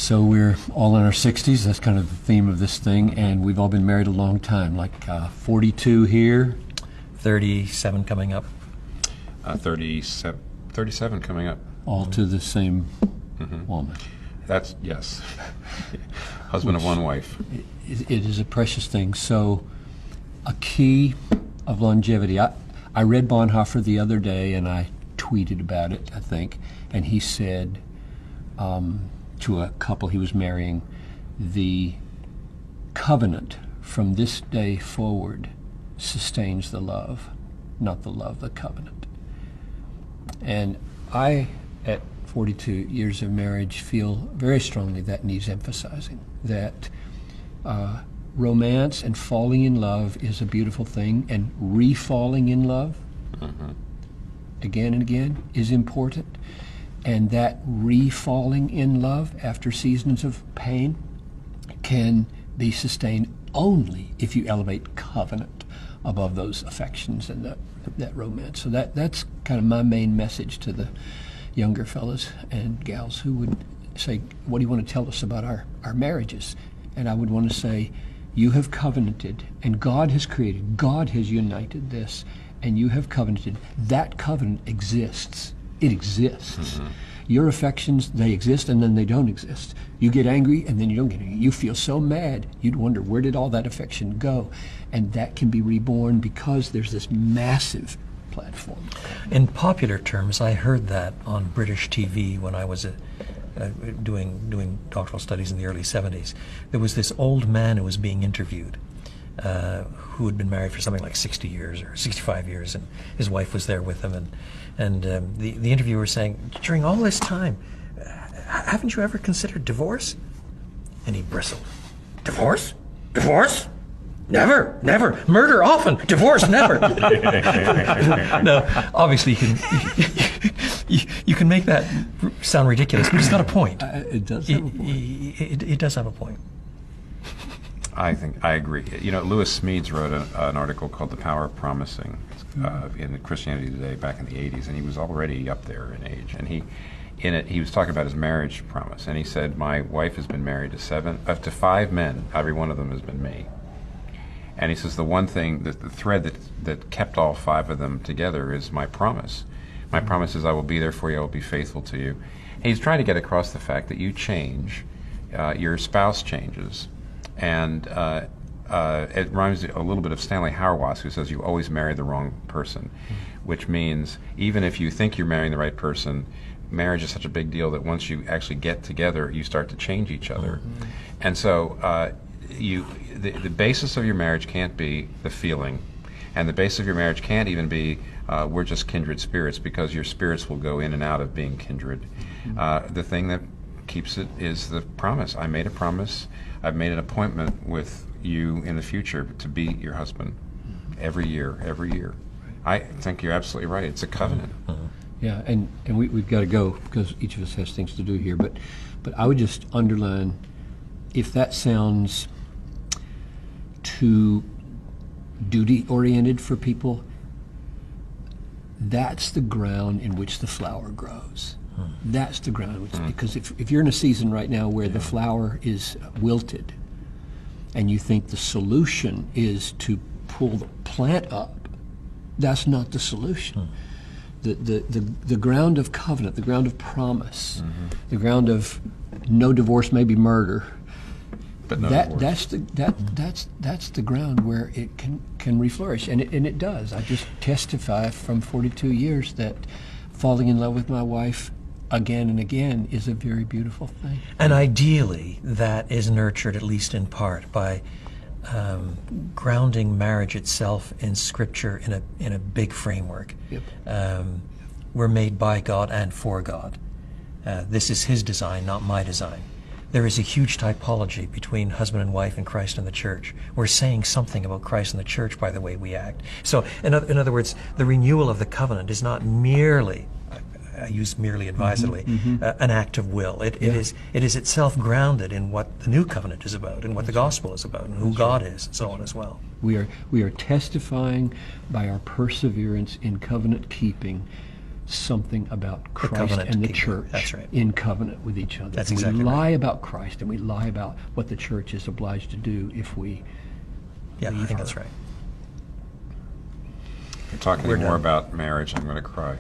So we're all in our 60s. That's kind of the theme of this thing, and we've all been married a long time, like 42 here. 37 coming up. 37 coming up. All to the same woman. That's, yes. Husband of one wife. It is a precious thing. So a key of longevity. I read Bonhoeffer the other day, and I tweeted about it, I think, and he said to a couple he was marrying, the covenant from this day forward sustains the love, not the love, the covenant. And I, at 42 years of marriage, feel very strongly that needs emphasizing, that romance and falling in love is a beautiful thing, and re-falling in love again and again is important. And that re-falling in love after seasons of pain can be sustained only if you elevate covenant above those affections and that romance. So that's kind of my main message to the younger fellas and gals who would say, what do you want to tell us about our marriages? And I would want to say, you have covenanted, and God has created, God has united this, and you have covenanted. That covenant exists. It exists. Your affections, they exist and then they don't exist. You get angry and then you don't get angry. You feel so mad, you'd wonder, where did all that affection go? And that can be reborn because there's this massive platform. In popular terms, I heard that on British TV when I was doing doctoral studies in the early 70s. There was this old man who was being interviewed who had been married for something like 60 years or 65 years, and his wife was there with him, and the interviewer was saying, during all this time, haven't you ever considered divorce? And he bristled. Divorce? Divorce? Never, never. Murder often, divorce never. No, obviously you can make that sound ridiculous, but it's got a point. It does have a point. It does have a point. I agree. You know, Lewis Smedes wrote an article called "The Power of Promising" in Christianity Today back in the '80s, and he was already up there in age. And he was talking about his marriage promise, and he said, "My wife has been married to 5 men. Every one of them has been me." And he says the one thing, the thread that kept all 5 of them together is my promise. My promise is I will be there for you. I will be faithful to you. And he's trying to get across the fact that you change, your spouse changes. And it reminds me a little bit of Stanley Hauerwas, who says you always marry the wrong person, which means even if you think you're marrying the right person, marriage is such a big deal that once you actually get together, you start to change each other. And so the basis of your marriage can't be the feeling, and the basis of your marriage can't even be we're just kindred spirits, because your spirits will go in and out of being kindred. The thing that keeps it is the promise. I made a promise. I've made an appointment with you in the future to be your husband every year. I think you're absolutely right. It's a covenant. Yeah, and we've got to go because each of us has things to do here. But I would just underline, if that sounds too duty-oriented for people, that's the ground in which the flower grows. That's the ground, because if you're in a season right now where the flower is wilted and you think the solution is to pull the plant up, that's not the solution. The ground of covenant, the ground of promise, the ground of no divorce, maybe murder, but no that's the ground where it can reflourish, and it does. I just testify from 42 years that falling in love with my wife again and again is a very beautiful thing. And ideally, that is nurtured, at least in part, by grounding marriage itself in Scripture in a big framework. Yep. We're made by God and for God. This is His design, not my design. There is a huge typology between husband and wife and Christ and the church. We're saying something about Christ and the church by the way we act. So, in other words, the renewal of the covenant is not merely, I use merely advisedly, an act of will. It is itself grounded in what the new covenant is about, and what the gospel is about, and who God is, and so on as well. We are testifying by our perseverance in covenant keeping something about Christ covenant and the keeping. church That's right. in covenant with each other. That's we exactly lie about Christ and we lie about what the church is obliged to do if we Yeah, I leave think her. that's right. If we're talking We're any more done. about marriage, I'm going to cry.